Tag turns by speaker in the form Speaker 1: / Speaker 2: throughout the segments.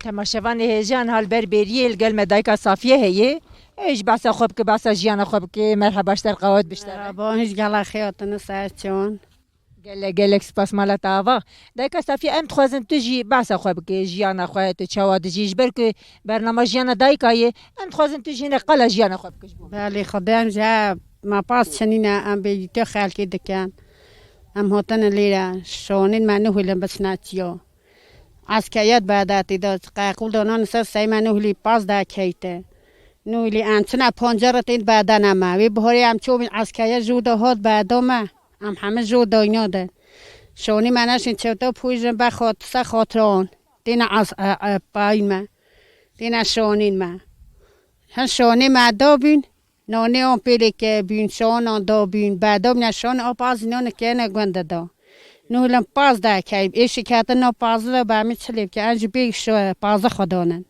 Speaker 1: تماشاوان هیجان حال بر بریل گل مدایکا صافیه هیه ایش بحث خوب که بحث جیان خوب که مرحبا شتر قواد بشتر
Speaker 2: با هیچ گله خیاطن سرچون
Speaker 1: گل سپاس مالت آوا دایکا صافیه ام تخوازن تو جی بحث خوب که جیان خواه تو چواد جیش بر که برنامه جیان دایکایه ام تخوازن تو جی نقل جیان خوب کش بون
Speaker 2: بله خدایم جا ما پاس چنینه ام به تو خیال که دکن ام هاتن لیره شونین منو هیلم بس ناتیو اسکایت بعداتی داد قاقول دانان سه منو هیلی پاس دا کیته نویلی انچنا پنجره تین بعدا ما وی بهاری ام چوب اسکایت جوده هات بعدا ما ام همه جوده اینا ده شونی مناشین چوتا پویجن بخاط سه خاطران دینا از پایین ما دینا شونین ما هن شونی ما دابین نانی آن پیلی که بین شون آن دابین بعدا نشون آب از نان که نگونده دا نولم پاس دا که ایشی که تا پاس و با می چلیب که انج بیگ شو پاس خدانن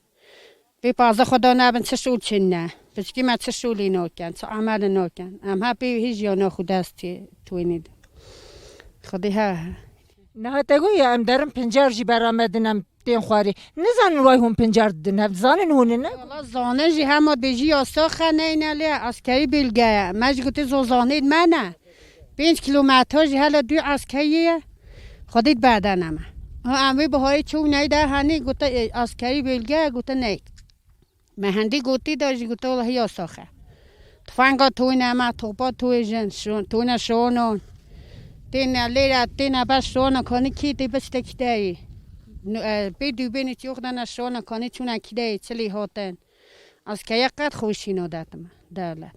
Speaker 2: بی پاس خدا نبن چه شول چنه بس کی ما چه شولی نکن چه عمل نکن ام ها بی هیچ یا نخود است توینید خودی ها
Speaker 1: نه تگوی ام درم پنجار جی برآمدنم تین خواری نزن وای هم پنجار دن زانن هونه نه
Speaker 2: والله زانه جی هم بیجی آساخ نه نلی اسکری بیلگه ماج گوته زانید منه 5 کیلومتر جی حالا دو اسکریه خودت بعدا نم امی بهاری چون نیده هنی گوته اسکری بیلگه گوته نه مهندی گوتی داشت گوته والله یا ساخه تفنگا توی نما توپا توی جن شون توی نشونون تین لیره تین بس شون کنی کی تی بس تکیدی بیدو بینی چوخدن شون کنی چون اکیدی چلی هاتن از که یکت خوشی ندادم دولت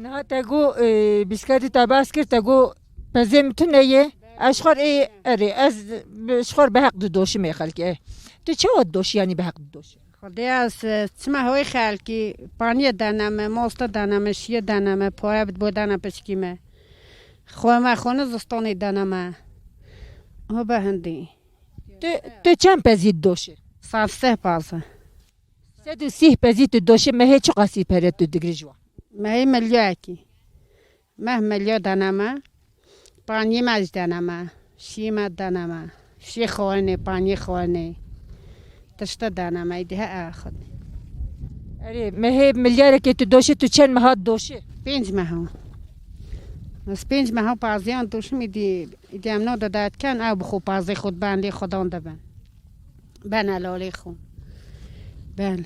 Speaker 1: نه تگو بیسکتی تاباس کرد تگو پزیم تو نیه اشخار ای اره از اشخار به حق دوشی میخالکه تو چه وقت دوشی یعنی به حق دوشی
Speaker 2: خدای از چما هوی خالکی پانی دانم ماست دانم شیه دانم پاره بودن پشکیمه خوام خونه زستانی دانم ها به هندی
Speaker 1: تو چند پزید دوشه
Speaker 2: 103 پازه
Speaker 1: 130 پزید دوشه مه چه قصی پرد تو دیگری جوا
Speaker 2: مه ملیاکی مه ملیا دانم پانی ماج دانم شیما دانم شی خوانه پانی خوانه تشت دانم ایده آخد
Speaker 1: اره مه ملیاره که تو دوشه تو چند ماه دوشه
Speaker 2: 5 ماه از 5 ماه پازیان دوش میدی ایدیم نو داد کن او بخو پازی خود بندی خودان دبن بن علالی خون بله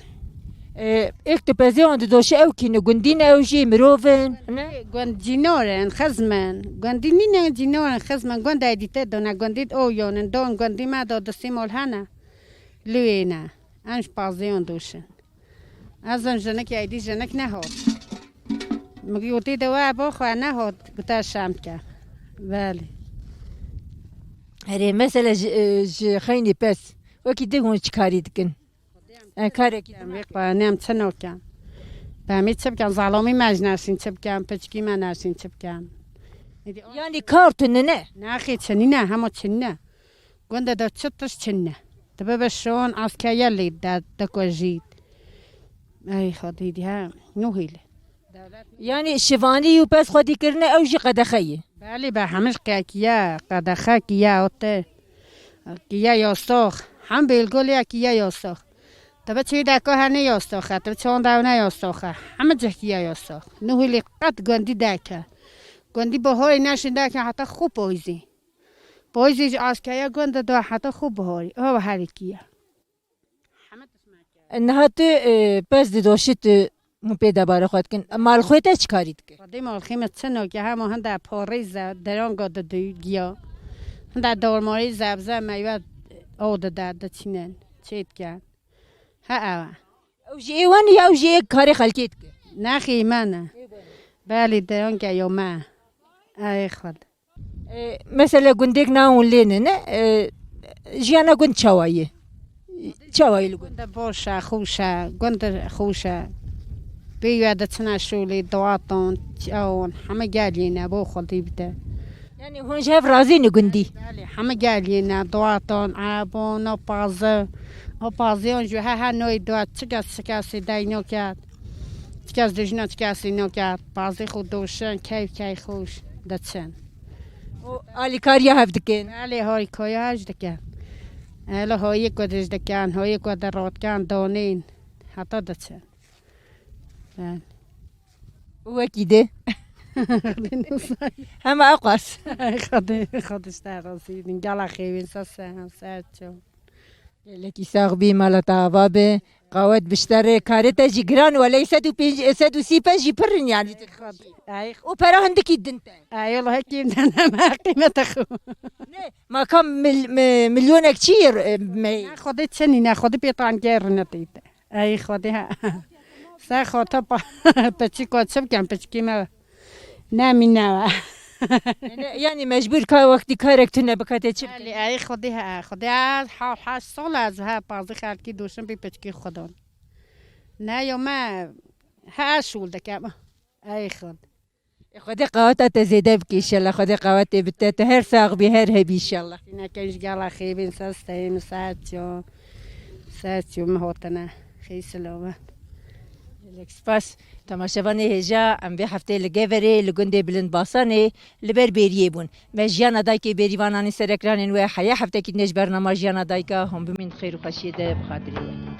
Speaker 1: ایک تو پزی آن دوشه او کینو گندین او جی مروفن نه
Speaker 2: گند جینورن خزمن گندی نه جینورن خزمن گند ایدیته دونه گندید او یونن دون گندی ما داد سیمال هنه لوینه انش پازیان دوشن از آن جنک ایدی جنک نه هات مگیوتی دوا با خو نه هات بتا شام که بله
Speaker 1: اره مثلا خیلی پس وکی دیگون چی کاری دکن کاری که
Speaker 2: میق با نم چنو کن با می چپ کن ظالمی مجنسین چپ کن پچکی مناسین چپ کن
Speaker 1: یعنی کارتون نه
Speaker 2: نه خی چنینه همه چنینه گنده دا چطش چنینه تبه بشون از که یلی داد دکوجید ای خودی دیها نوهیله
Speaker 1: یعنی شوانی و پس خودی کرنه او جی قدخیه
Speaker 2: بله به همش کیا قدخه کیا اوته کیا یاستاخ هم بیلگولی کیا یاستاخ تبه چی دکو هنی یاستاخه تبه چون داونه یاستاخه همه جه کیا یاستاخ نوهیلی قد گندی دکه گندی بهاری نشینده که حتی خوب بایزی از که گنده دا حتی خوب بهاری او هری کیا
Speaker 1: نه تو پس دوشت مو پیدا باره خود کن مال خودت چی کارید که
Speaker 2: خودی مال خیمت چنو که همه هنده پاریز دران گاده گیا هنده دارماری زبزه میوه او ده چینن چید کن ها
Speaker 1: او جی ایوانی یا او جی یک کاری خلکید که
Speaker 2: نخی منه بله دران که یا من ای خود
Speaker 1: مثلا گندگ ناون لینه نه جیانا گند چوایه چوایی
Speaker 2: گنده باشه خوشه گنده خوشه بیاد تنها شولی دواتون چون همه گالینه با خودی بده
Speaker 1: یعنی هونج هف رازی نگندی
Speaker 2: بله همه گالینه دواتون عبون و پازه اونجا ها نوی دوات چکاسی داینو کرد چکاس دژنا چکاسی نو کرد پازه خود دوشن کیف خوش دچن
Speaker 1: آلی کاریا هف دکن
Speaker 2: بله هاری کایا هج دکن الا هایی کدش دکن هایی کد رات کن دانین حتی دچن
Speaker 1: وکی ده همه اقاس
Speaker 2: خودش تقاصیدین گلا خیوین ساسه سرچو
Speaker 1: لکی ساق بی مالا تاوا به قوت بشتر کارتا جی گران ولی 135 پرن یعنی
Speaker 2: ای
Speaker 1: او پرا هندکی دنتا
Speaker 2: ای الله کیم دنم قیمت خو
Speaker 1: نه ما کم ملیون اکچیر می
Speaker 2: خودت چنی نه خودت بیتان گر نتیت ای خودی ها سه خاطر پچی کاتشم کم پچی ما نمی نه
Speaker 1: یعنی مجبور که وقتی کارکتو نبکته چی
Speaker 2: ای خودی ها خودی از 7 سال از ها پازی خالکی دوشم بی پچکی خودان نه یا ما ها شول دکم ای خود
Speaker 1: خودی قوات زیده بکی انشالله خودی قوات بتت هر ساق بی هر هبی انشالله
Speaker 2: نکنج گلا خیبین سستین ساعتیو مهوتنا خی سلامت
Speaker 1: الکسپاس تماشاوان هجا ام به هفته لگوری لگنده بلند باسانه لبر بیریه بون مجیان دای که بریوانانی سرکرانین و حیا هفته کی نج برنامه جیان دای که هم بمین خیر و خشیده بخاطری